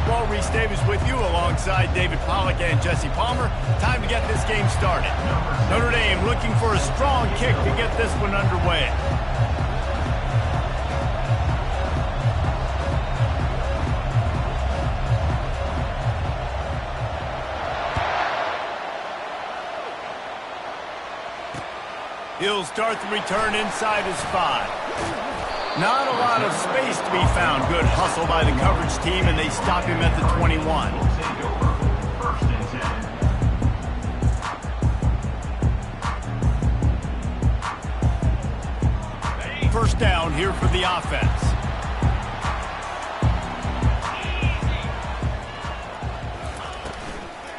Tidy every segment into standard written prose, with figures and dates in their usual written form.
football. Reese Davis with you alongside David Pollack and Jesse Palmer. Time to get this game started. Notre Dame looking for a strong kick to get this one underway. He'll start the return inside his 5. Not a lot of space to be found. Good hustle by the coverage team, and they stop him at the 21. First down here for the offense.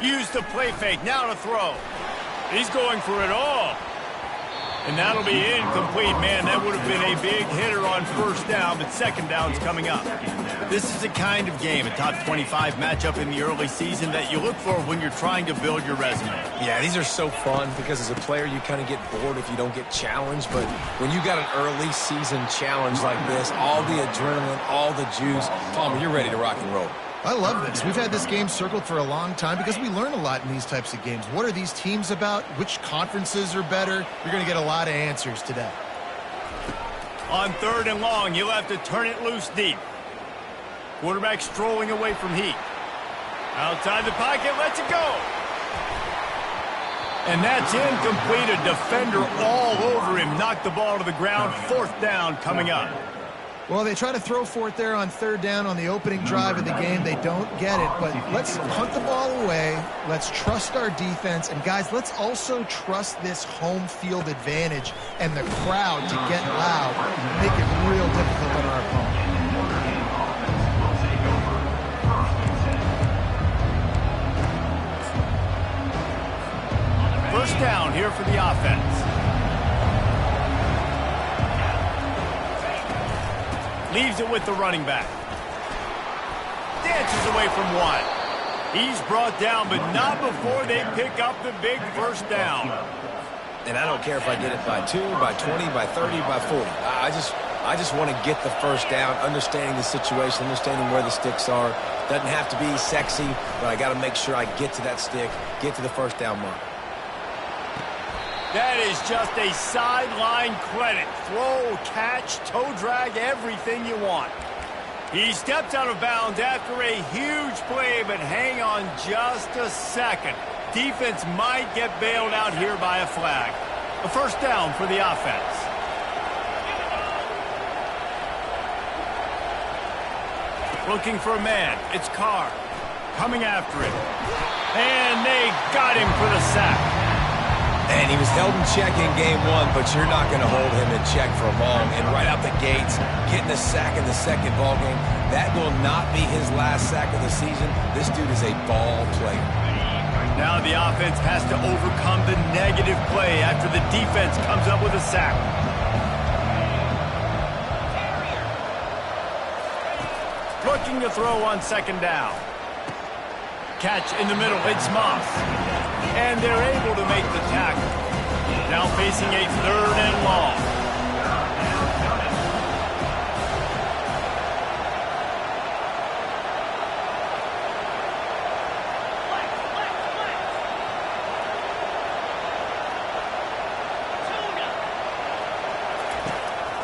Used the play fake, now to throw. He's going for it all. And that'll be incomplete, man. That would have been a big hitter on first down, but second down's coming up. This is the kind of game, a top 25 matchup in the early season, that you look for when you're trying to build your resume. Yeah, these are so fun because as a player, you kind of get bored if you don't get challenged. But when you got an early season challenge like this, all the adrenaline, all the juice, Palmer, you're ready to rock and roll. I love this. We've had this game circled for a long time because we learn a lot in these types of games. What are these teams about? Which conferences are better? You're going to get a lot of answers today. On 3rd and long, you'll have to turn it loose deep. Quarterback strolling away from Heat. Outside the pocket, lets it go. And that's incomplete. A defender all over him. Knocked the ball to the ground. 4th down coming up. Well, they try to throw for it there on 3rd down on the opening drive of the game. They don't get it, but let's punt the ball away. Let's trust our defense. And, guys, let's also trust this home field advantage and the crowd to get loud and make it real difficult on our opponent. First down here for the offense. Leaves it with the running back. Dances away from one. He's brought down, but not before they pick up the big first down. And I don't care if I get it by 2, by 20, by 30, by 40. I just want to get the first down, understanding the situation, understanding where the sticks are. Doesn't have to be sexy, but I got to make sure I get to that stick, get to the first down mark. That is just a sideline credit. Throw, catch, toe drag, everything you want. He steps out of bounds after a huge play, but hang on just a second. Defense might get bailed out here by a flag. A first down for the offense. Looking for a man. It's Carr. Coming after him. And they got him for the sack. And he was held in check in game 1, but you're not going to hold him in check for long. And right out the gates, getting a sack in the second ball game, that will not be his last sack of the season. This dude is a ball player. Now the offense has to overcome the negative play after the defense comes up with a sack. Looking to throw on 2nd down. Catch in the middle, it's Moss. And they're able to make the tackle. Now facing a 3rd and long.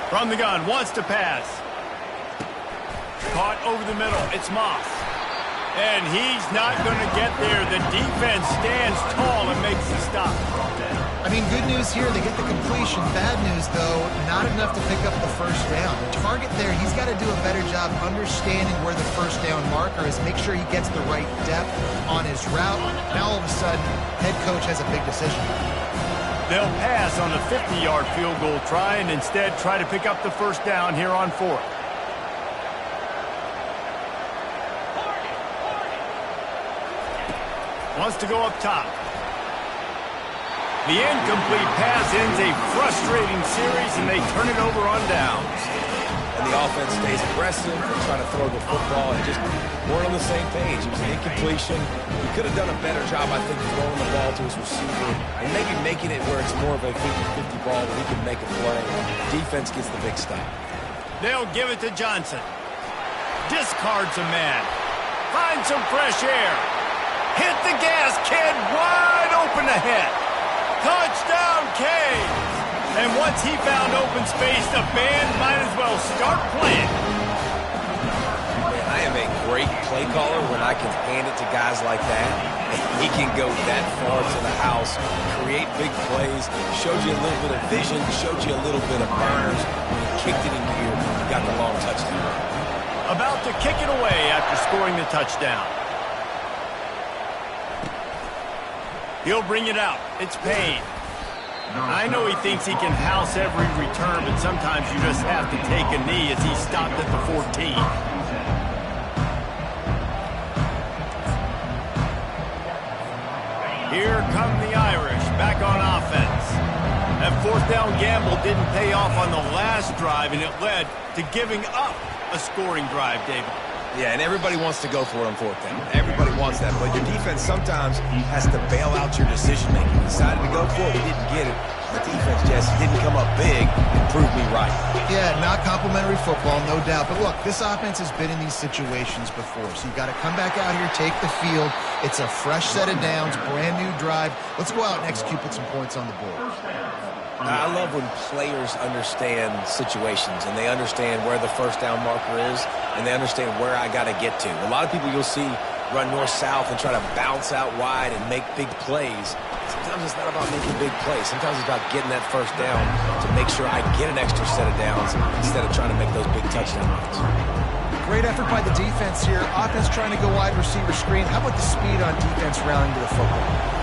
From the gun, wants to pass. Caught over the middle, it's Moss. And he's not going to get there. The defense stands tall and makes the stop. I mean, good news here, they get the completion. Bad news, though, not enough to pick up the first down. The target there, he's got to do a better job understanding where the first down marker is, make sure he gets the right depth on his route. Now, all of a sudden, head coach has a big decision. They'll pass on the 50-yard field goal try and instead try to pick up the first down here on 4th. Wants to go up top. The incomplete pass ends a frustrating series, and they turn it over on downs. And the offense stays aggressive. They're trying to throw the football and just weren't on the same page. It was an incompletion. He could have done a better job, I think, throwing the ball to his receiver and maybe making it where it's more of a 50-50 ball where he can make a play. Defense gets the big stop. They'll give it to Johnson. Discards a man. Find some fresh air. Hit the gas, kid. Wide open ahead. Touchdown, Canes. And once he found open space, the band might as well start playing. Man, I am a great play caller when I can hand it to guys like that. He can go that far to the house, create big plays, showed you a little bit of vision, showed you a little bit of burners. When he kicked it in gear, he got the long touchdown. About to kick it away after scoring the touchdown. He'll bring it out. It's Payne. I know he thinks he can house every return, but sometimes you just have to take a knee as he stopped at the 14. Here come the Irish, back on offense. That fourth down gamble didn't pay off on the last drive, and it led to giving up a scoring drive, David. Yeah, and everybody wants to go for it on fourth down. Everybody wants that, but your defense sometimes has to bail out your decision-making. He decided to go for it, we didn't get it. The defense, Jesse, didn't come up big and prove me right. Yeah, not complimentary football, no doubt. But look, this offense has been in these situations before, so you got to come back out here, take the field. It's a fresh set of downs, brand new drive. Let's go out and execute, put some points on the board. I love when players understand situations and they understand where the first down marker is and they understand where I got to get to. A lot of people you'll see run north-south and try to bounce out wide and make big plays. Sometimes it's not about making big plays. Sometimes it's about getting that first down to make sure I get an extra set of downs instead of trying to make those big touchdown runs. Great effort by the defense here. Offense trying to go wide receiver screen. How about the speed on defense rallying to the football?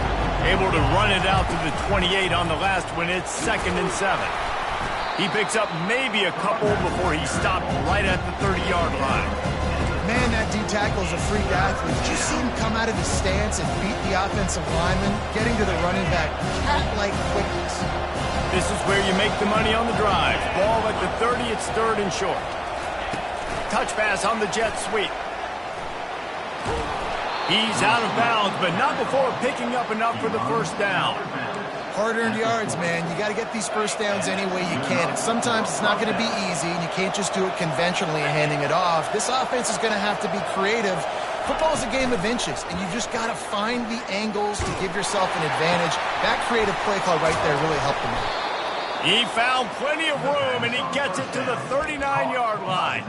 Able to run it out to the 28 on the last one. It's 2nd and 7. He picks up maybe a couple before he stopped right at the 30-yard line. Man, that D-tackle is a freak athlete. Did you see him come out of his stance and beat the offensive lineman, getting to the running back, cat-like quickness? This is where you make the money on the drive. Ball at the 30, it's 3rd and short. Touch pass on the jet sweep. He's out of bounds, but not before picking up enough for the first down. Hard-earned yards, man. You got to get these first downs any way you can. And sometimes it's not going to be easy, and you can't just do it conventionally and handing it off. This offense is going to have to be creative. Football is a game of inches, and you just got to find the angles to give yourself an advantage. That creative play call right there really helped him out. He found plenty of room, and he gets it to the 39-yard line.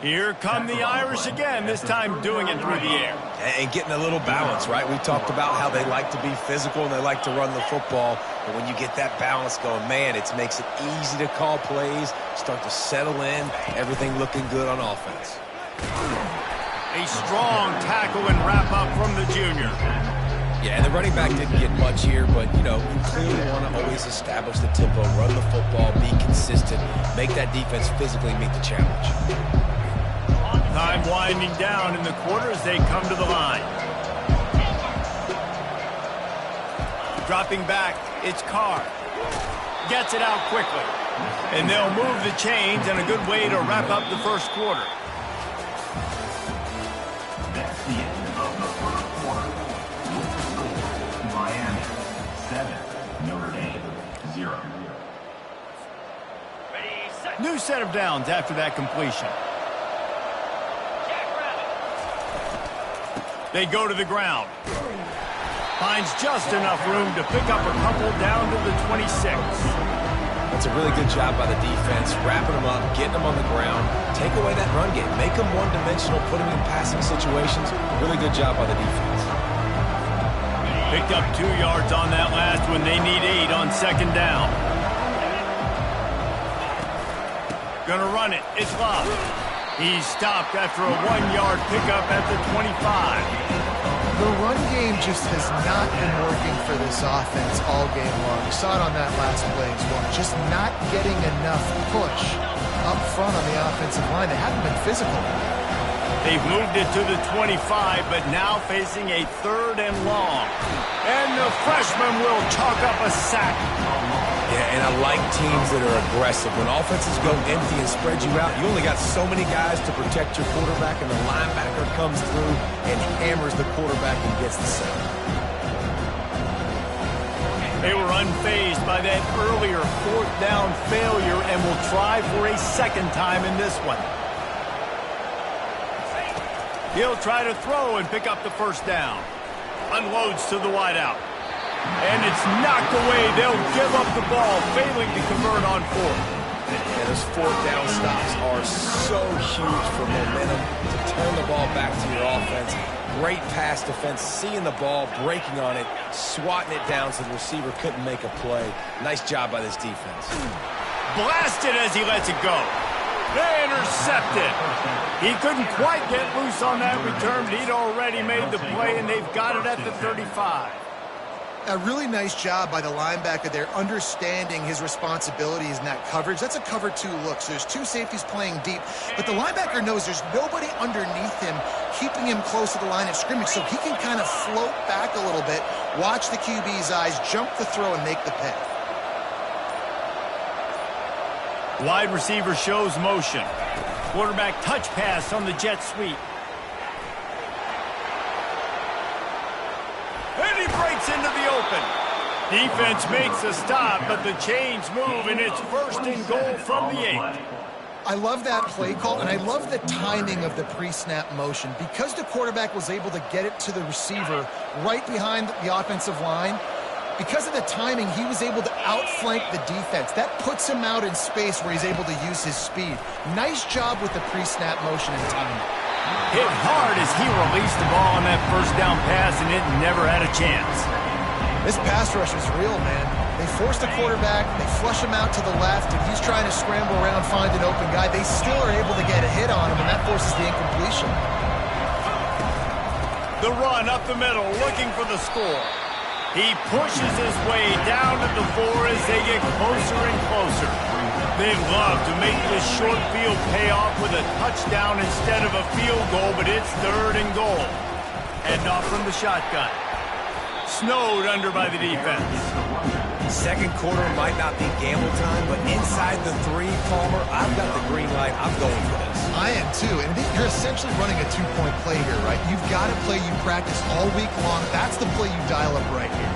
Here come the Irish again, this time doing it through the air. And getting a little balance, right? We talked about how they like to be physical and they like to run the football. But when you get that balance going, man, it makes it easy to call plays, start to settle in, everything looking good on offense. A strong tackle and wrap-up from the junior. Yeah, and the running back didn't get much here, but, you know, you clearly want to always establish the tempo, run the football, be consistent, make that defense physically meet the challenge. Time winding down in the quarter as they come to the line. Dropping back, it's Carr. Gets it out quickly. And they'll move the chains, and a good way to wrap up the first quarter. That's the end of the first quarter. Miami 7, Notre Dame 0. New set of downs after that completion. They go to the ground. Finds just enough room to pick up a couple down to the 26. That's a really good job by the defense, wrapping them up, getting them on the ground, take away that run game, make them one-dimensional, put them in passing situations. Really good job by the defense. Picked up 2 yards on that last one. They need 8 on 2nd down. Gonna run it. It's Love. He's stopped after a 1-yard pickup at the 25. The run game just has not been working for this offense all game long. You saw it on that last play as well. Just not getting enough push up front on the offensive line. They haven't been physical. They've moved it to the 25, but now facing a 3rd and long. And the freshman will chalk up a sack. Yeah, and I like teams that are aggressive. When offenses go empty and spread you out, you only got so many guys to protect your quarterback, and the linebacker comes through and hammers the quarterback and gets the sack. They were unfazed by that earlier 4th down failure and will try for a 2nd time in this one. He'll try to throw and pick up the first down. Unloads to the wideout. And it's knocked away. They'll give up the ball, failing to convert on fourth. And those fourth down stops are so huge for momentum to turn the ball back to your offense. Great pass defense, seeing the ball, breaking on it, swatting it down so the receiver couldn't make a play. Nice job by this defense. Blasted as he lets it go. They intercepted. He couldn't quite get loose on that return, but he'd already made the play, and they've got it at the 35. A really nice job by the linebacker there, understanding his responsibilities in that coverage. That's a cover 2 look. So there's 2 safeties playing deep, but the linebacker knows there's nobody underneath him keeping him close to the line of scrimmage, so he can kind of float back a little bit, watch the QB's eyes, jump the throw, and make the pick. Wide receiver shows motion. Quarterback touch pass on the jet sweep. And he breaks into the open. Defense makes a stop, but the chains move, and it's first and goal from the 8. I love that play call, and I love the timing of the pre-snap motion. Because the quarterback was able to get it to the receiver right behind the offensive line, because of the timing, he was able to outflank the defense. That puts him out in space where he's able to use his speed. Nice job with the pre-snap motion and timing. Hit hard as he released the ball on that first down pass, and it never had a chance. This pass rush is real, man. They force the quarterback, they flush him out to the left, and he's trying to scramble around, find an open guy. They still are able to get a hit on him, and that forces the incompletion. The run up the middle, looking for the score. He pushes his way down to the 4 as they get closer and closer. They'd love to make this short field pay off with a touchdown instead of a field goal, but it's 3rd and goal. And off from the shotgun. Snowed under by the defense. Second quarter might not be gamble time, but inside the 3, Palmer, I've got the green light. I'm going for this. I am too, and you're essentially running a 2-point play here, right? You've got a play you practice all week long. That's the play you dial up right here.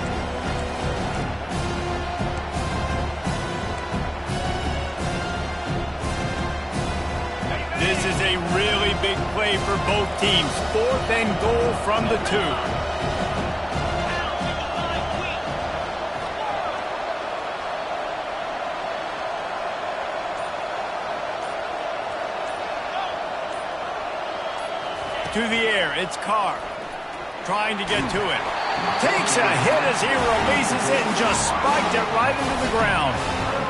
This is a really big play for both teams. 4th and goal from the 2. To the air, it's Carr. Trying to get to it. Takes a hit as he releases it and just spiked it right into the ground.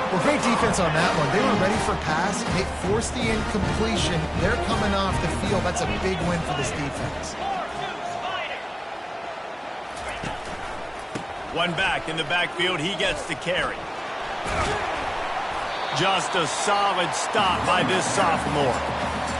Well, great defense on that one. They were ready for pass. They forced the incompletion. They're coming off the field. That's a big win for this defense. One back in the backfield. He gets the carry. Just a solid stop by this sophomore.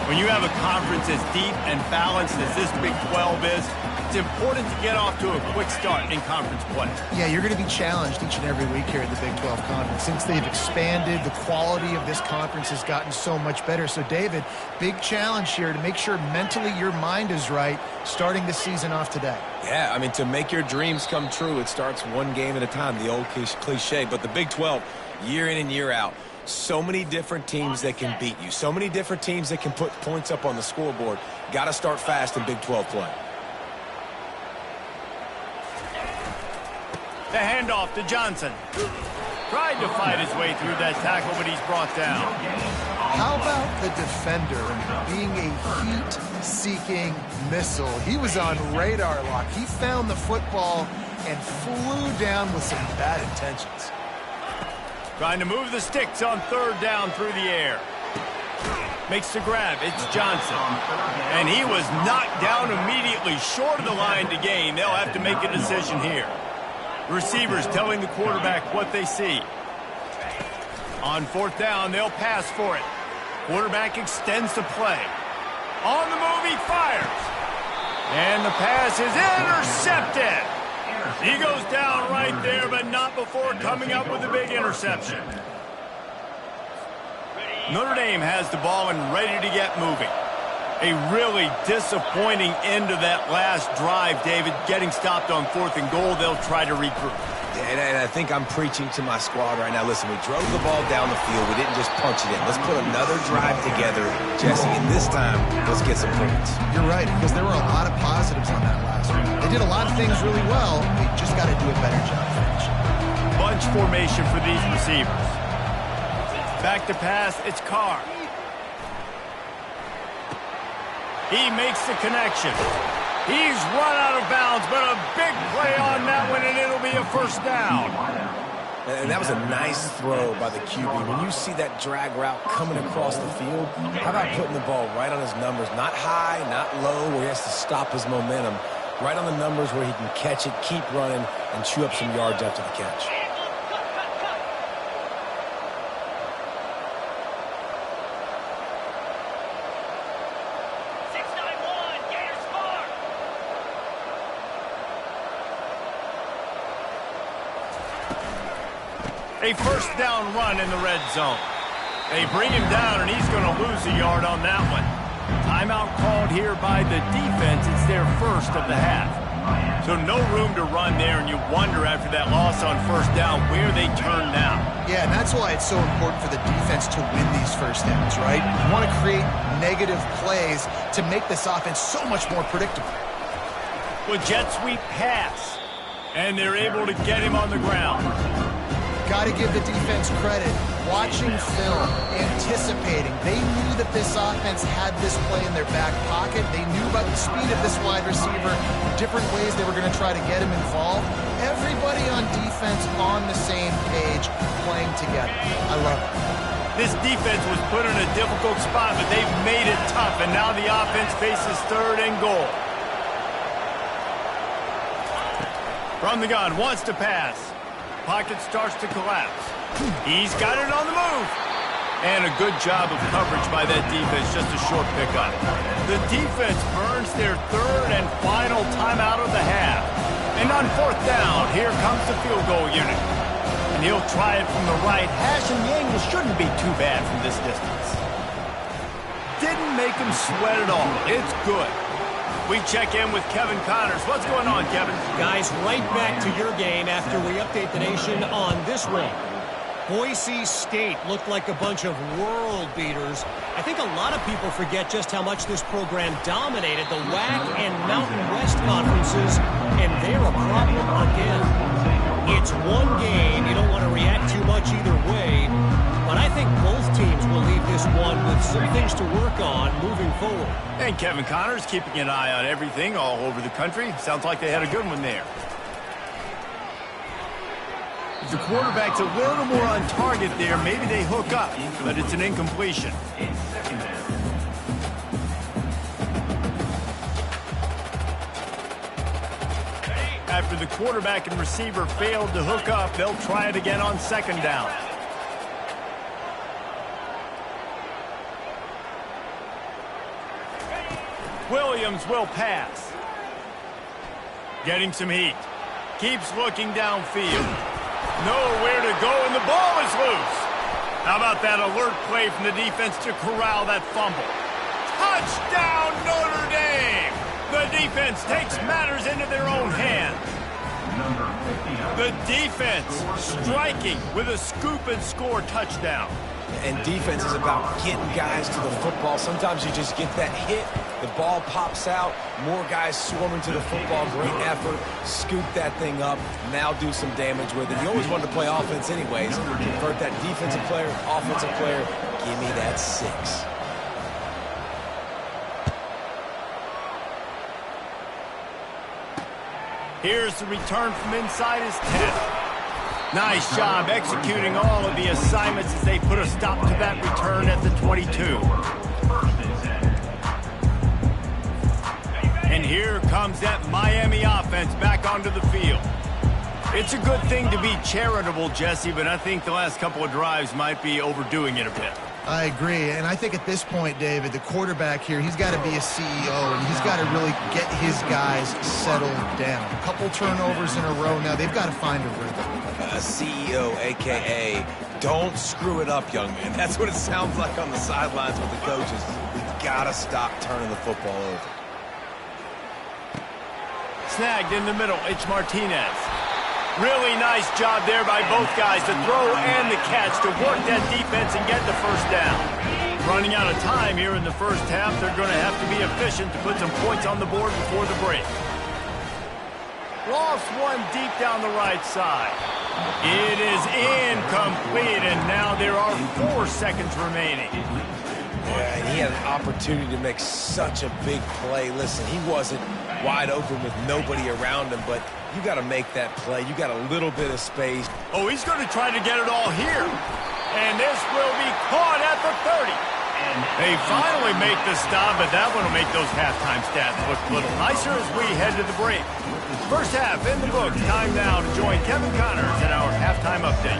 When you have a conference as deep and balanced as this Big 12 is, it's important to get off to a quick start in conference play. Yeah, you're going to be challenged each and every week here in the Big 12 Conference. Since they've expanded, the quality of this conference has gotten so much better. So, David, big challenge here to make sure mentally your mind is right starting the season off today. Yeah, I mean, to make your dreams come true, it starts one game at a time, the old cliche. But the Big 12, year in and year out, so many different teams that can beat you. So many different teams that can put points up on the scoreboard. Got to start fast in Big 12 play. The handoff to Johnson. Tried to fight his way through that tackle, but he's brought down. How about the defender being a heat-seeking missile? He was on radar lock. He found the football and flew down with some bad intentions. Trying to move the sticks on 3rd down through the air. Makes the grab. It's Johnson. And he was knocked down immediately short of the line to gain. They'll have to make a decision here. Receivers telling the quarterback what they see. On 4th down, they'll pass for it. Quarterback extends the play. On the move, he fires. And the pass is intercepted. He goes down right there, but not before coming up with a big interception. Notre Dame has the ball and ready to get moving. A really disappointing end to that last drive, David. Getting stopped on 4th and goal, they'll try to regroup. And I think I'm preaching to my squad right now. Listen, we drove the ball down the field. We didn't just punch it in. Let's put another drive together, Jesse, and this time, let's get some points. You're right, because there were a lot of positives on that last one. They did a lot of things really well. They just got to do a better job finishing. Bunch formation for these receivers. Back to pass, it's Carr. He makes the connection. He's run out of bounds, but a big play on that one, and it'll be a first down. And that was a nice throw by the QB. When you see that drag route coming across the field, how about putting the ball right on his numbers? Not high, not low, where he has to stop his momentum. Right on the numbers where he can catch it, keep running, and chew up some yards after the catch. A first down run in the red zone. They bring him down, and he's going to lose a yard on that one. Timeout called here by the defense. It's their first of the half. So no room to run there, and you wonder after that loss on first down where they turn now. Yeah, and that's why it's so important for the defense to win these first downs, right? You want to create negative plays to make this offense so much more predictable. Well, jet sweep pass, and they're able to get him on the ground. Got to give the defense credit. Watching film, anticipating. They knew that this offense had this play in their back pocket. They knew about the speed of this wide receiver, different ways they were going to try to get him involved. Everybody on defense on the same page, playing together. I love it. This defense was put in a difficult spot, but they've made it tough, and now the offense faces third and goal. From the gun, wants to pass. Pocket starts to collapse. He's got it on the move. And a good job of coverage by that defense, just a short pickup. The defense burns their third and final timeout of the half. And on fourth down, here comes the field goal unit. And he'll try it from the right hash, and the angle shouldn't be too bad from this distance. Didn't make him sweat at all. It's good. We check in with Kevin Connors. What's going on, Kevin? Guys, right back to your game after we update the nation on this one. Boise State looked like a bunch of world beaters. I think a lot of people forget just how much this program dominated the WAC and Mountain West conferences, and they're a problem again. It's one game. You don't want to react too much either way, but I think both teams will leave this one with some things to work on moving forward. And Kevin Connors keeping an eye on everything all over the country. Sounds like they had a good one there. The quarterback's a little more on target there. Maybe they hook up, but it's an incompletion. After the quarterback and receiver failed to hook up, they'll try it again on second down. Williams will pass. Getting some heat. Keeps looking downfield. Nowhere to go, and the ball is loose. How about that alert play from the defense to corral that fumble? Touchdown, Notre Dame! The defense takes matters into their own hands. The defense striking with a scoop and score touchdown. And defense is about getting guys to the football. Sometimes you just get that hit, the ball pops out, more guys swarming to the football, great effort, scoop that thing up, now do some damage with it. You always wanted to play offense anyways. Convert that defensive player, offensive player, give me that 6. Here's the return from inside his 10. Nice job executing all of the assignments as they put a stop to that return at the 22. And here comes that Miami offense back onto the field. It's a good thing to be charitable, Jesse, but I think the last couple of drives might be overdoing it a bit. I agree, and I think at this point, David, the quarterback here, he's got to be a CEO, and he's got to really get his guys settled down. A couple turnovers in a row now. They've got to find a rhythm. A CEO, a.k.a. don't screw it up, young man. That's what it sounds like on the sidelines with the coaches. We've got to stop turning the football over. Snagged in the middle. It's Martinez. Really nice job there by both guys, the throw and the catch, to work that defense and get the first down. Running out of time here in the first half, they're going to have to be efficient to put some points on the board before the break. Lost one deep down the right side. It is incomplete, and now there are 4 seconds remaining. Yeah, and he had an opportunity to make such a big play. Listen, he wasn't wide open with nobody around him, but you got to make that play. You got a little bit of space. Oh, he's going to try to get it all here. And this will be caught at the 30. They finally make the stop, but that one will make those halftime stats look a little nicer as we head to the break. First half in the books. Time now to join Kevin Connors in our halftime update.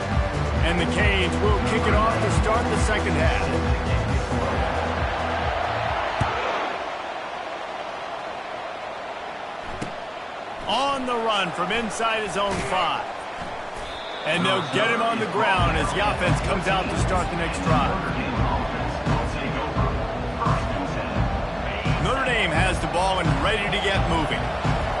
And the Canes will kick it off to start the second half. On the run from inside his own 5. And they'll get him on the ground as the offense comes out to start the next drive. Notre Dame has the ball and ready to get moving.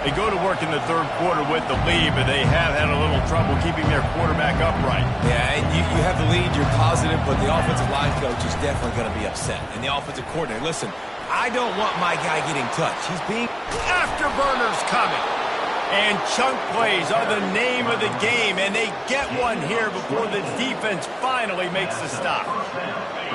They go to work in the third quarter with the lead, but they have had a little trouble keeping their quarterback upright. Yeah, and you have the lead, you're positive, but the offensive line coach is definitely going to be upset. And the offensive coordinator, listen, I don't want my guy getting touched. He's being... Afterburners coming. And chunk plays are the name of the game, and they get one here before the defense finally makes the stop.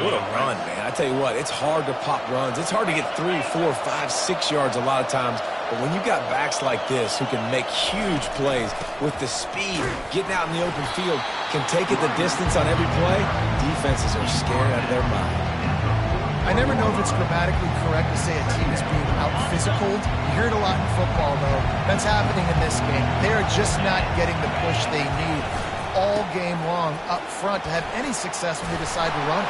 What a run, man. I tell you what, it's hard to pop runs. It's hard to get 3, 4, 5, 6 yards a lot of times. But when you got backs like this who can make huge plays with the speed, getting out in the open field, can take it the distance on every play, defenses are scared out of their mind. I never know if it's grammatically correct to say a team is being out-physicaled. You hear it a lot in football, though. That's happening in this game. They are just not getting the push they need all game long up front to have any success when they decide to run.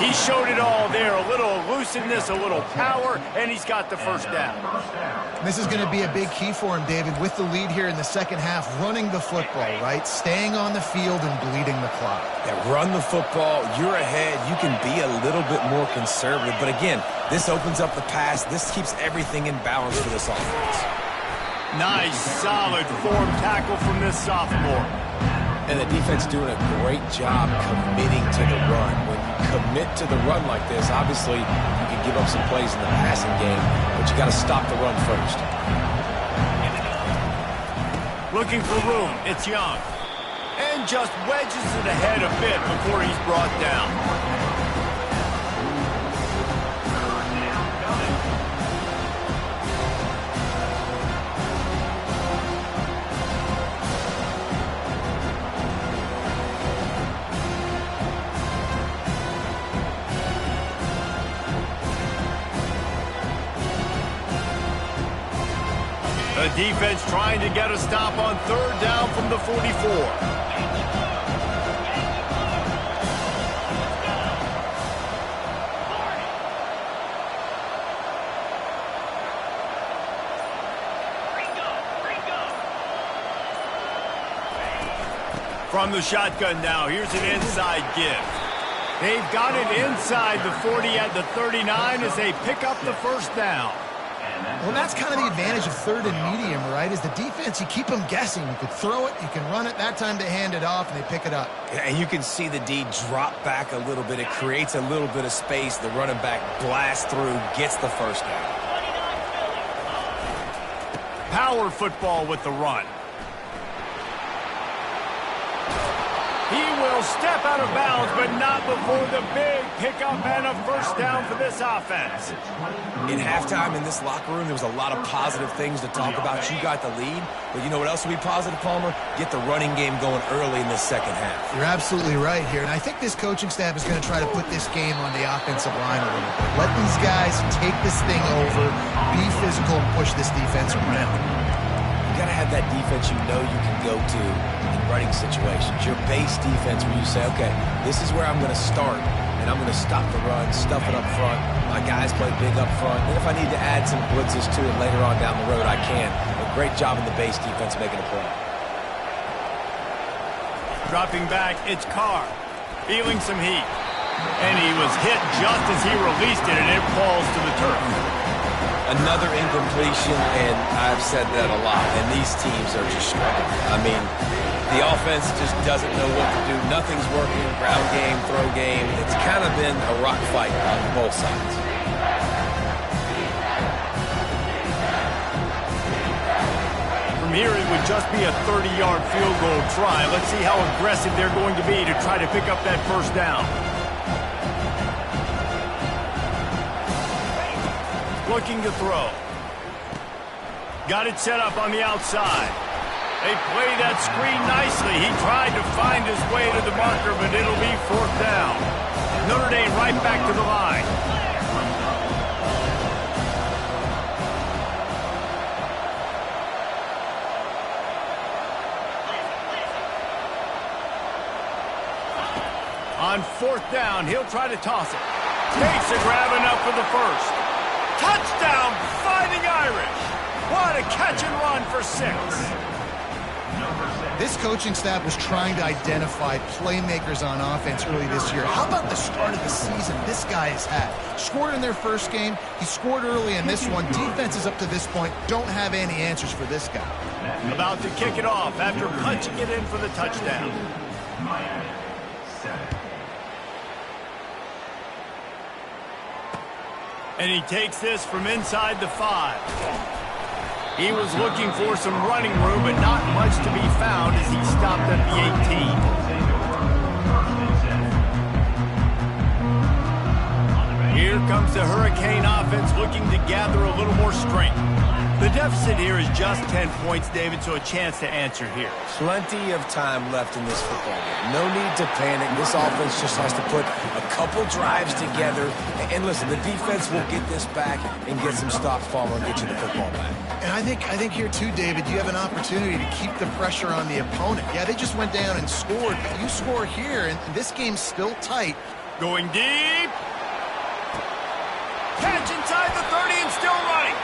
He showed it all there. A little elusiveness, a little power, and he's got the first down. This is going to be a big key for him, David, with the lead here in the second half, running the football, right? Staying on the field and bleeding the clock. Yeah, run the football. You're ahead. You can be a little bit more conservative. But again, this opens up the pass. This keeps everything in balance for this offense. Nice, solid form tackle from this sophomore. And the defense doing a great job committing to the run. When you commit to the run like this, obviously you can give up some plays in the passing game, but you got to stop the run first. Looking for room. It's Young. And just wedges it ahead a bit before he's brought down. The defense trying to get a stop on third down from the 44. From the shotgun now, here's an inside give. They've got it inside the 40 at the 39 as they pick up the first down. Well, that's kind of the advantage of third and medium, right? Is the defense, you keep them guessing. You could throw it, you can run it. That time they hand it off, and they pick it up. And you can see the D drop back a little bit. It creates a little bit of space. The running back blasts through, gets the first down. Power football with the run. He will step out of bounds, but not before the big pickup and a first down for this offense. In halftime in this locker room, there was a lot of positive things to talk about. You got the lead, but you know what else will be positive, Palmer? Get the running game going early in this second half. You're absolutely right here, and I think this coaching staff is going to try to put this game on the offensive line a little bit. Let these guys take this thing over, be physical, and push this defense around. You got to have that defense you know you can go to in running situations. Your base defense where you say, okay, this is where I'm going to start, and I'm going to stop the run, stuff it up front. My guys play big up front. And if I need to add some blitzes to it later on down the road, I can. A great job in the base defense making a play. Dropping back, it's Carr. Feeling some heat. And he was hit just as he released it, and it falls to the turf. Another incompletion, and I've said that a lot, and these teams are just struggling. I mean, the offense just doesn't know what to do. Nothing's working. Ground game, throw game. It's kind of been a rock fight on both sides. From here, it would just be a 30-yard field goal try. Let's see how aggressive they're going to be to try to pick up that first down. Looking to throw. Got it set up on the outside. They play that screen nicely. He tried to find his way to the marker, but it'll be fourth down. Notre Dame right back to the line. On fourth down, he'll try to toss it. Takes a grab enough for the first. Touchdown, Fighting Irish. What a catch and run for 6. This coaching staff was trying to identify playmakers on offense early this year. How about the start of the season this guy has had? Scored in their first game. He scored early in this one. Defenses up to this point don't have any answers for this guy. About to kick it off after punching it in for the touchdown. Miami, 7. And he takes this from inside the 5. He was looking for some running room, but not much to be found as he stopped at the 18. Here comes the Hurricane offense looking to gather a little more strength. The deficit here is just 10 points, David, so a chance to answer here. Plenty of time left in this football game. No need to panic. This offense just has to put a couple drives together. And listen, the defense will get this back and get some stops, Palmer, and get you the football back. And I think here too, David, you have an opportunity to keep the pressure on the opponent. Yeah, they just went down and scored, but you score here, and this game's still tight. Going deep. Catch inside the 30 and still running.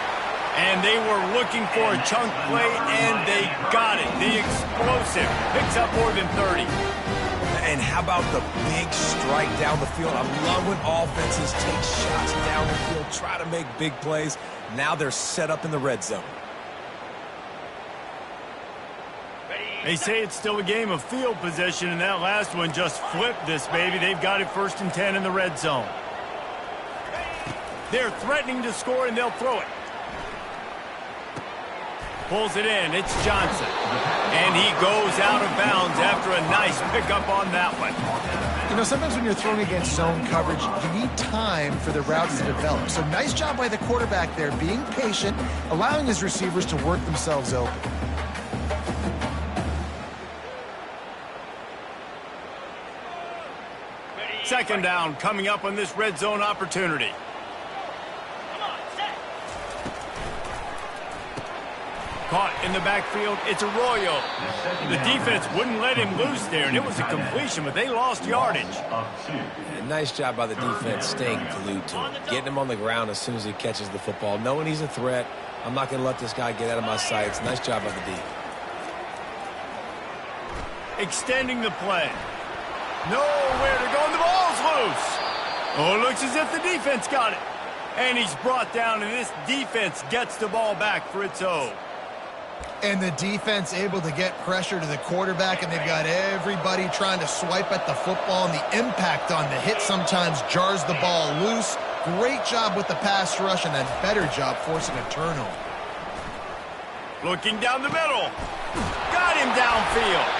And they were looking for a chunk play, and they got it. The explosive picks up more than 30. And how about the big strike down the field? I love when offenses take shots down the field, try to make big plays. Now they're set up in the red zone. They say it's still a game of field position, and that last one just flipped this baby. They've got it 1st and 10 in the red zone. They're threatening to score, and they'll throw it. Pulls it in. It's Johnson. And he goes out of bounds after a nice pickup on that one. You know, sometimes when you're throwing against zone coverage, you need time for the routes to develop. So nice job by the quarterback there, being patient, allowing his receivers to work themselves open. Second down coming up on this red zone opportunity. Caught in the backfield, it's Arroyo. The defense wouldn't let him loose there, and it was a completion, but they lost yardage. And nice job by the defense staying glued to him, getting him on the ground as soon as he catches the football, knowing he's a threat. I'm not going to let this guy get out of my sights. Nice job by the D. Extending the play. Nowhere to go, and the ball's loose. Oh, it looks as if the defense got it. And he's brought down, and this defense gets the ball back for its own. And the defense able to get pressure to the quarterback, and they've got everybody trying to swipe at the football, and the impact on the hit sometimes jars the ball loose. Great job with the pass rush, and a better job forcing a turnover. Looking down the middle. Got him downfield.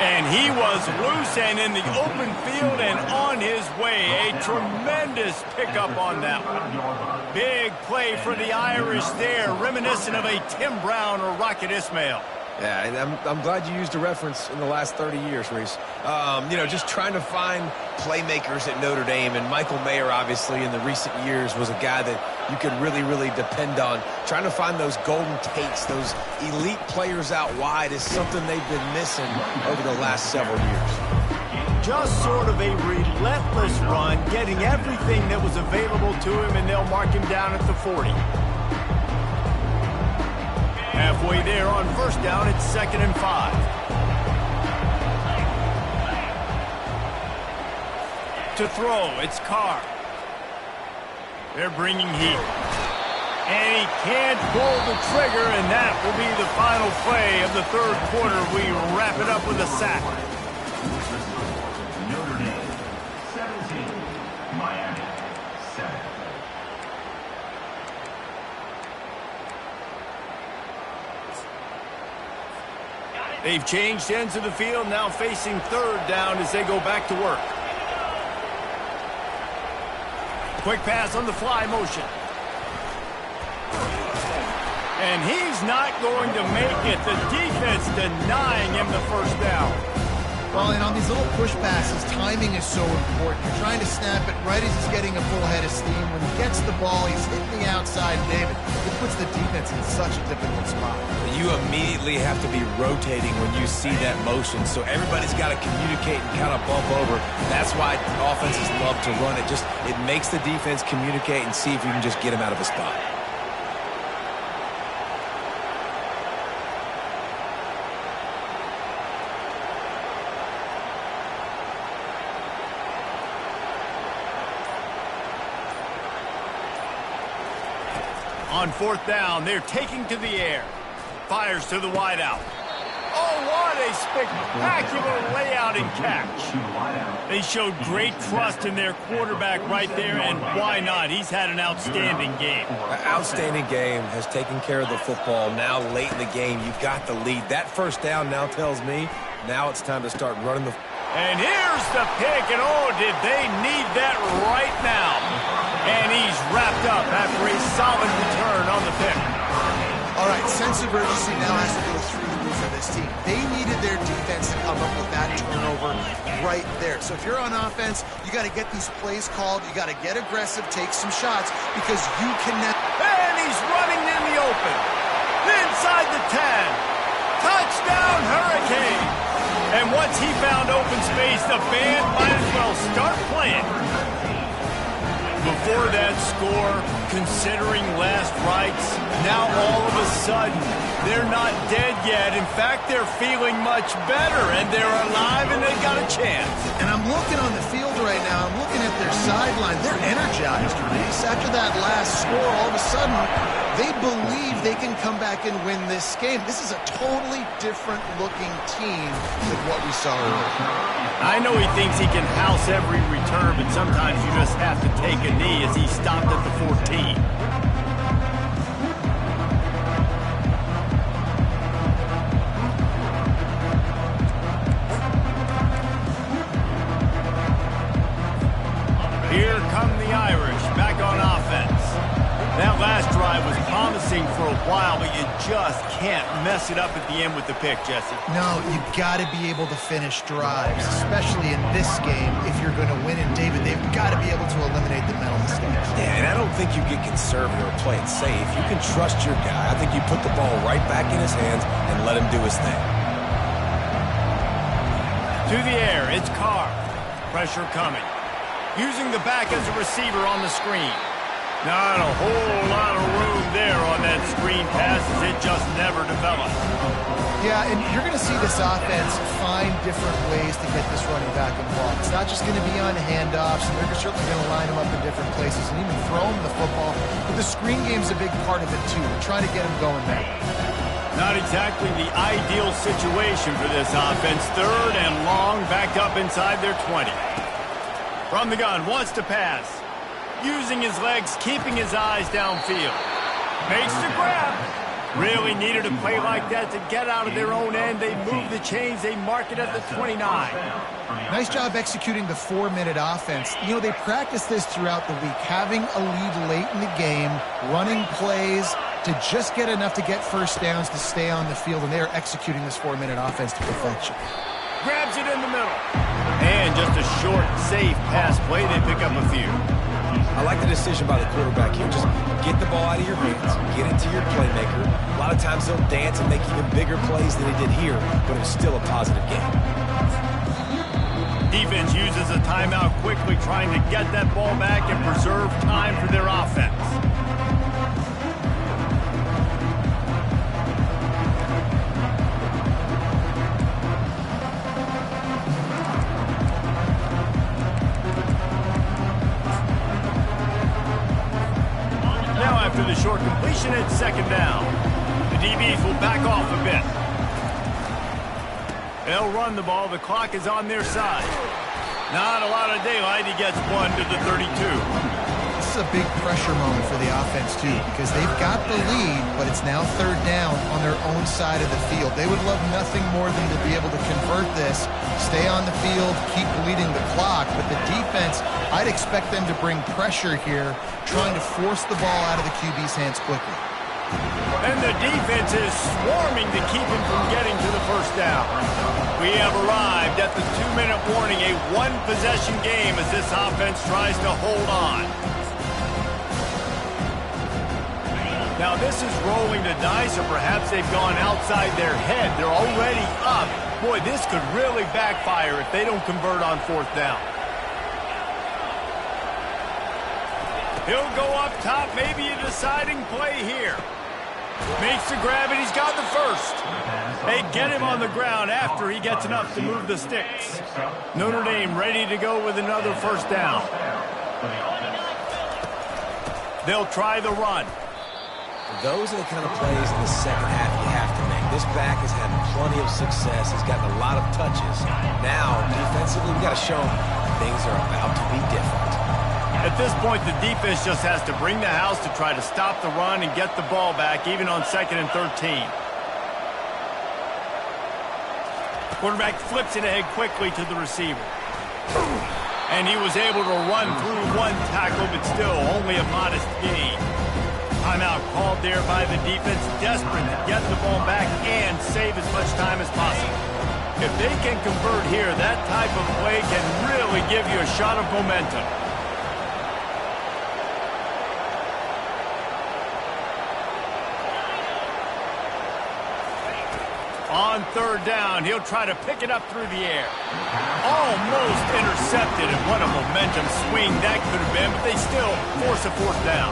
And he was loose and in the open field and on his way. A tremendous pickup on that one. Big play for the Irish there, reminiscent of a Tim Brown or Rocket Ismail. Yeah, and I'm glad you used a reference in the last 30 years, Reese. You know, just trying to find playmakers at Notre Dame, and Michael Mayer, obviously, in the recent years was a guy that you could really, really depend on. Trying to find those golden takes, those elite players out wide is something they've been missing over the last several years. Just sort of a relentless run, getting everything that was available to him, and they'll mark him down at the 40. Halfway there on first down, it's 2nd and 5. To throw, it's Carr. They're bringing heat. And he can't pull the trigger, and that will be the final play of the third quarter. We wrap it up with a sack. Notre Dame 17, Miami 7. They've changed ends of the field, now facing third down as they go back to work. Quick pass on the fly motion. And he's not going to make it. The defense denying him the first down. Well, and on these little push passes, timing is so important. You're trying to snap it right as he's getting a full head of steam. When he gets the ball, he's hitting the outside, David. It puts the defense in such a difficult spot. You immediately have to be rotating when you see that motion, so everybody's got to communicate and kind of bump over. That's why offenses love to run it. It makes the defense communicate and see if you can just get him out of a spot. On fourth down, they're taking to the air. Fires to the wideout. Oh, what a spectacular layout and catch. They showed great trust in their quarterback right there, and why not? He's had an outstanding game. An outstanding game, has taken care of the football. Now late in the game, you've got the lead. That first down now tells me now it's time to start running the... And here's the pick, and oh, did they need that right now. And he's wrapped up after a solid return on the pick. All right, sense of urgency now has to go through the roof of this team. They needed their defense to come up with that turnover right there. So if you're on offense, you got to get these plays called. You got to get aggressive, take some shots, because you can... And he's running in the open. Inside the 10. Touchdown, Hurricane. And once he found open space, the band might as well start playing. Before that score, considering last rites, now all of a sudden, they're not dead yet. In fact, they're feeling much better, and they're alive, and they got a chance. And I'm looking on the field right now. I'm looking at their sideline. They're energized, Reese. After that last score, all of a sudden, they believe they can come back and win this game. This is a totally different-looking team than what we saw earlier. I know he thinks he can house every return, but sometimes you just have to take a knee as he stopped at the 14. Here come the Irish, back on offense. That last drive was promising for a while, but you just can't mess it up at the end with the pick, Jesse. No, you got to be able to finish drives, especially in this game if you're going to win. And David, they've got to be able to eliminate the mental mistakes. Yeah, and I don't think you get conservative or play it safe. You can trust your guy. I think you put the ball right back in his hands and let him do his thing. To the air, it's Carr. Pressure coming. Using the back as a receiver on the screen. Not a whole lot of room there on that screen pass as it just never developed. Yeah, and you're going to see this offense find different ways to get this running back involved. It's not just going to be on handoffs, and they're certainly going to line them up in different places and even throw them the football. But the screen game's a big part of it, too. They're trying to get them going there. Not exactly the ideal situation for this offense. Third and long, backed up inside their 20. From the gun, wants to pass. Using his legs, keeping his eyes downfield. Makes the grab. Really needed a play like that to get out of their own end. They move the chains. They mark it at the 29. Nice job executing the 4-minute offense. You know, they practice this throughout the week, having a lead late in the game, running plays to just get enough to get first downs to stay on the field, and they are executing this 4-minute offense to perfection. Grabs it in the middle. And just a short, safe pass play. They pick up a few. I like the decision by the quarterback here. Just get the ball out of your hands, get it to your playmaker. A lot of times he'll dance and make even bigger plays than he did here, but it was still a positive game. Defense uses a timeout quickly, trying to get that ball back and preserve time for their offense. After the short completion, back off a bit. They'll run the ball. The clock is on their side. Not a lot of daylight. He gets one to the 32. This is a big pressure moment for the offense, too, because they've got the lead, but it's now third down on their own side of the field. They would love nothing more than to be able to convert this, stay on the field, keep bleeding the clock, but the defense, I'd expect them to bring pressure here, trying to force the ball out of the QB's hands quickly. And the defense is swarming to keep him from getting to the first down. We have arrived at the 2-minute warning, a one-possession game as this offense tries to hold on. Now this is rolling the dice, or perhaps they've gone outside their head. They're already up. Boy, this could really backfire if they don't convert on fourth down. He'll go up top, maybe a deciding play here. Makes the grab, and he's got the first. They get him on the ground after he gets enough to move the sticks. Notre Dame ready to go with another first down. They'll try the run. Those are the kind of plays in the second half you have to make. This back has had plenty of success. He's gotten a lot of touches. Now, defensively, we've got to show him things are about to be different. At this point, the defense just has to bring the house to try to stop the run and get the ball back, even on 2nd and 13. Quarterback flips it ahead quickly to the receiver. And he was able to run through one tackle, but still only a modest gain. Timeout called there by the defense, desperate to get the ball back and save as much time as possible. If they can convert here, that type of play can really give you a shot of momentum. On third down, he'll try to pick it up through the air. Almost intercepted, and what a momentum swing that could have been, but they still force a fourth down.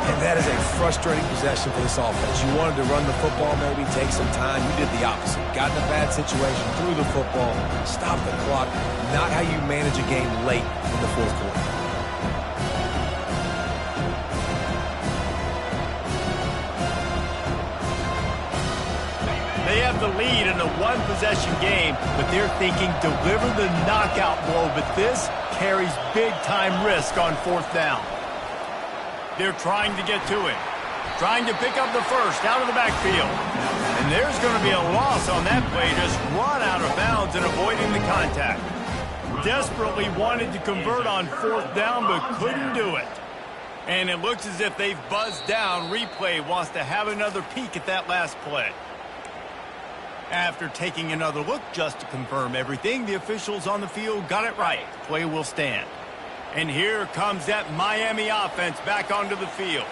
And that is a frustrating possession for this offense. You wanted to run the football, maybe take some time. You did the opposite. Got in a bad situation, threw the football, stopped the clock. Not how you manage a game late in the fourth quarter. They have the lead in a one-possession game, but they're thinking deliver the knockout blow, but this carries big-time risk on fourth down. They're trying to get to it, trying to pick up the first out of the backfield. And there's going to be a loss on that play, just run out of bounds and avoiding the contact. Desperately wanted to convert on fourth down, but couldn't do it. And it looks as if they've buzzed down. Replay wants to have another peek at that last play. After taking another look just to confirm everything, the officials on the field got it right. Play will stand. And here comes that Miami offense back onto the field.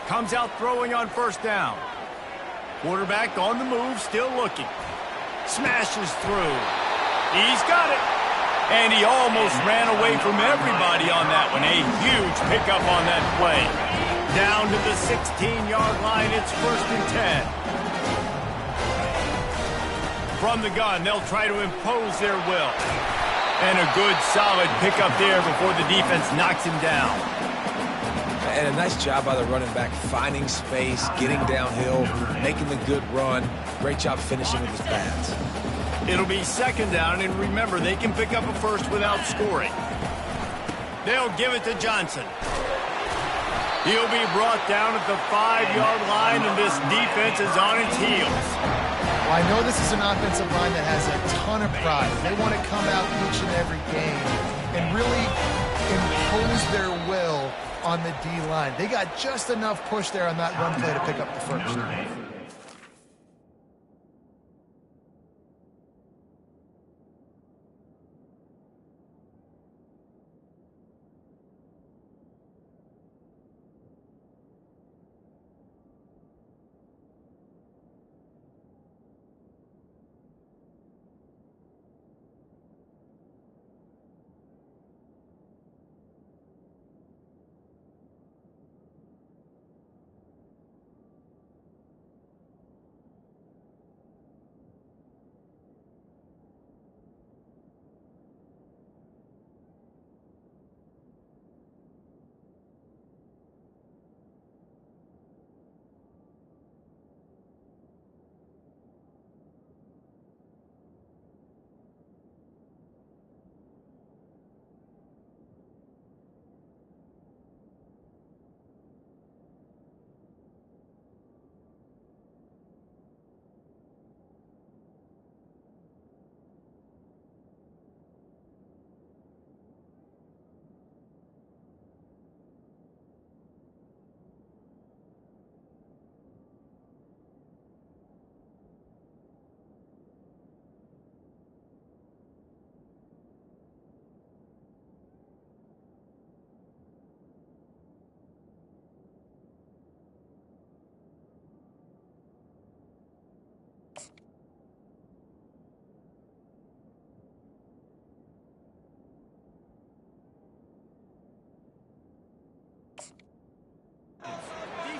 Comes out throwing on first down. Quarterback on the move, still looking. Smashes through. He's got it. And he almost ran away from everybody on that one. A huge pickup on that play. Down to the 16-yard line, it's 1st and 10. From the gun, they'll try to impose their will. And a good, solid pickup there before the defense knocks him down. And a nice job by the running back, finding space, getting downhill, making the good run. Great job finishing with his pads. It'll be 2nd down, and remember, they can pick up a first without scoring. They'll give it to Johnson. He'll be brought down at the 5-yard line, and this defense is on its heels. Well, I know this is an offensive line that has a ton of pride. They want to come out each and every game and really impose their will on the D-line. They got just enough push there on that run play to pick up the first.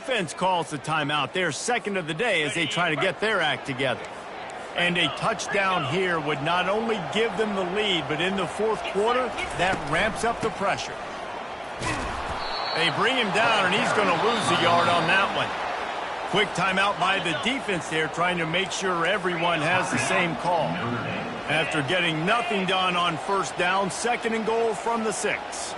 defense calls the timeout. They're second of the day as they try to get their act together. And a touchdown here would not only give them the lead, but in the fourth quarter, that ramps up the pressure. They bring him down, and he's going to lose a yard on that one. Quick timeout by the defense there, trying to make sure everyone has the same call. After getting nothing done on first down, 2nd and goal from the 6.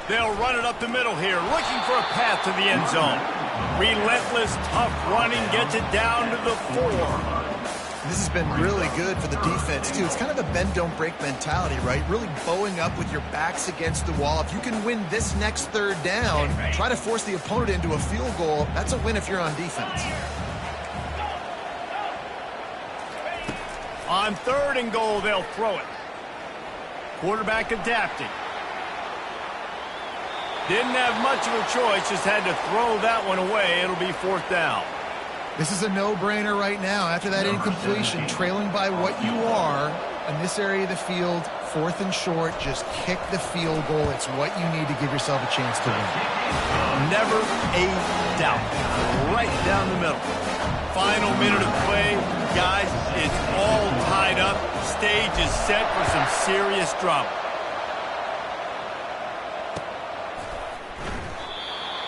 They'll run it up the middle here, looking for a path to the end zone. Relentless, tough running gets it down to the 4. This has been really good for the defense, too. It's kind of a bend-don't-break mentality, right? Really bowing up with your backs against the wall. If you can win this next third down, try to force the opponent into a field goal. That's a win if you're on defense. On 3rd and goal, they'll throw it. Quarterback adapting. Didn't have much of a choice, just had to throw that one away. It'll be 4th down. This is a no-brainer right now. After that incompletion, trailing by what you are in this area of the field, 4th and short, just kick the field goal. It's what you need to give yourself a chance to win. Never a doubt. Right down the middle. Final minute of play. Guys, it's all tied up. Stage is set for some serious drama.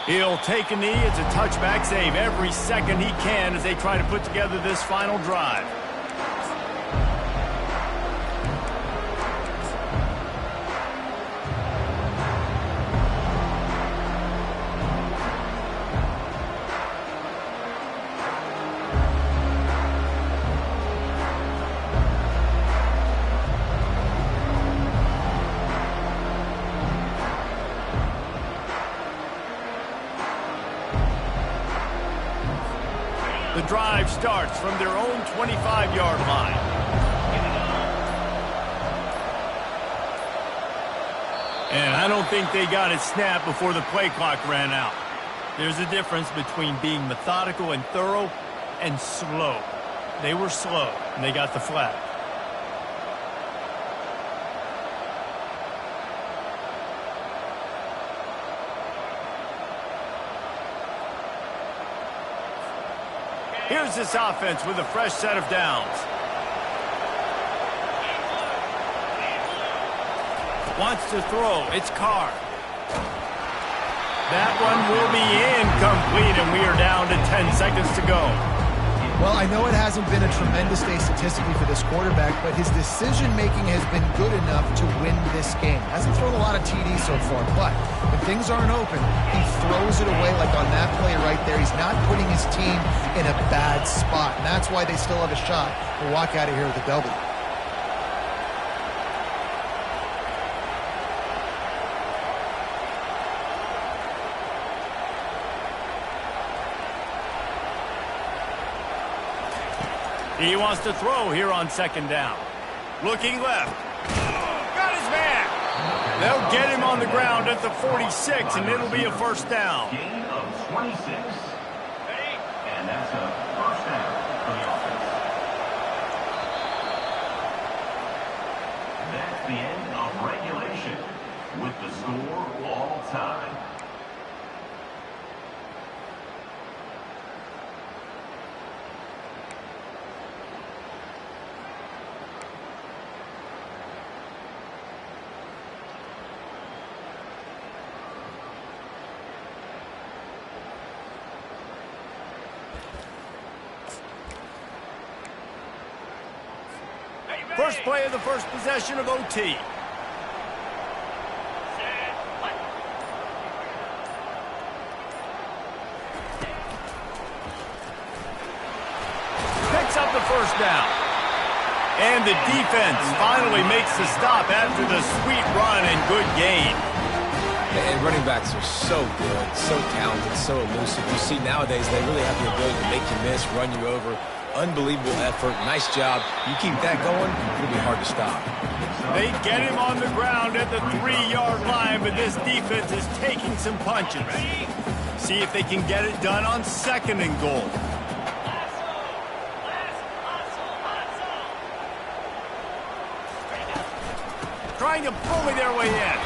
He'll take a knee. It's a touchback save every second he can as they try to put together this final drive. The drive starts from their own 25-yard line. And I don't think they got it snapped before the play clock ran out. There's a difference between being methodical and thorough and slow. They were slow, and they got the flag. Here's this offense with a fresh set of downs. Wants to throw. It's Carr. That one will be incomplete, and we are down to 10 seconds to go. Well, I know it hasn't been a tremendous day statistically for this quarterback, but his decision-making has been good enough to win this game. Hasn't thrown a lot of TDs so far, but when things aren't open, he throws it away like on that play right there. He's not putting his team in a bad spot, and that's why they still have a shot to walk out of here with a W. He wants to throw here on 2nd down. Looking left. Got his man. They'll get him on the ground at the 46, and it'll be a 1st down. Gain of 26. And that's a 1st down for the offense. That's the end of regulation with the score all time. First play of the first possession of OT. Picks up the 1st down. And the defense finally makes the stop after the sweet run and good gain. And running backs are so good, so talented, so elusive. You see nowadays they really have the ability to make you miss, run you over. Unbelievable effort. Nice job. You keep that going, it'll be hard to stop. They get him on the ground at the 3-yard line, but this defense is taking some punches. See if they can get it done on 2nd and goal. trying to bully their way in.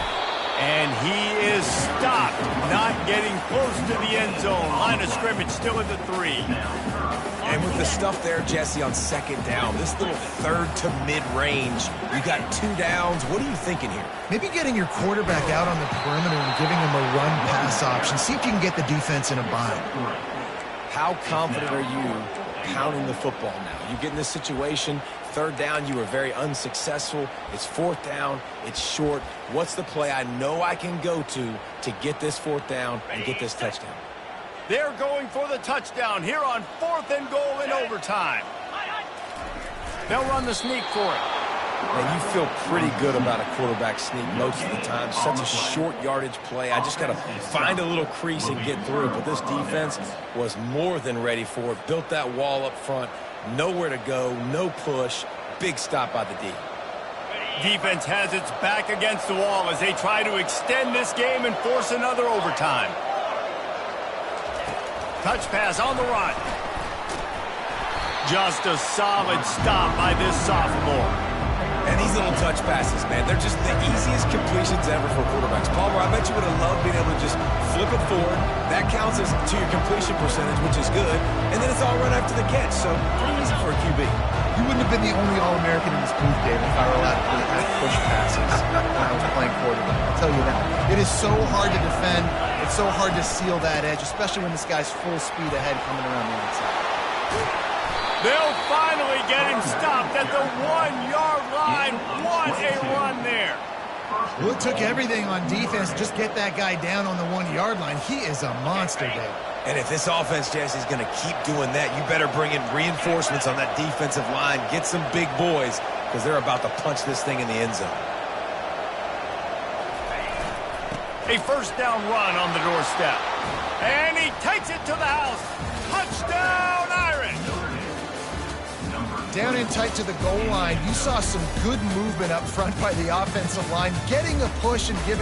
And he is stopped, not getting close to the end zone. Line of scrimmage still at the 3. And with the stuff there, Jesse, on second down, this little third to mid-range, you got 2 downs. What are you thinking here? Maybe getting your quarterback out on the perimeter and giving him a run-pass option. See if you can get the defense in a bind. How confident are you pounding the football now? You get in this situation, third down, you were very unsuccessful. It's fourth down, it's short. What's the play I know I can go to get this fourth down and get this touchdown? They're going for the touchdown here on 4th and goal in overtime. They'll run the sneak for it. And you feel pretty good about a quarterback sneak most of the time. Such a short yardage play. I just got to find a little crease and get through. But this defense was more than ready for it. Built that wall up front. Nowhere to go. No push. Big stop by the D. Defense has its back against the wall as they try to extend this game and force another overtime. Touch pass on the run. Just a solid stop by this sophomore. And these little touch passes, man, they're just the easiest completions ever for quarterbacks. Palmer, I bet you would have loved being able to just flip it forward. That counts as to your completion percentage, which is good. And then it's all right after the catch, so pretty easy for a QB. You wouldn't have been the only All-American in this booth, Dave, if I were allowed to have push passes when I was playing quarterback. I'll tell you that. It is so hard to defend. It's so hard to seal that edge, especially when this guy's full speed ahead coming around the outside. They'll finally get him stopped at the 1-yard line. What a run there. Well, it took everything on defense to just get that guy down on the 1-yard line. He is a monster, Dave. And if this offense, Jesse, is going to keep doing that, you better bring in reinforcements on that defensive line. Get some big boys because they're about to punch this thing in the end zone. A first down run on the doorstep. And he takes it to the house. Touchdown, Irish. Down in tight to the goal line, you saw some good movement up front by the offensive line, getting a push and giving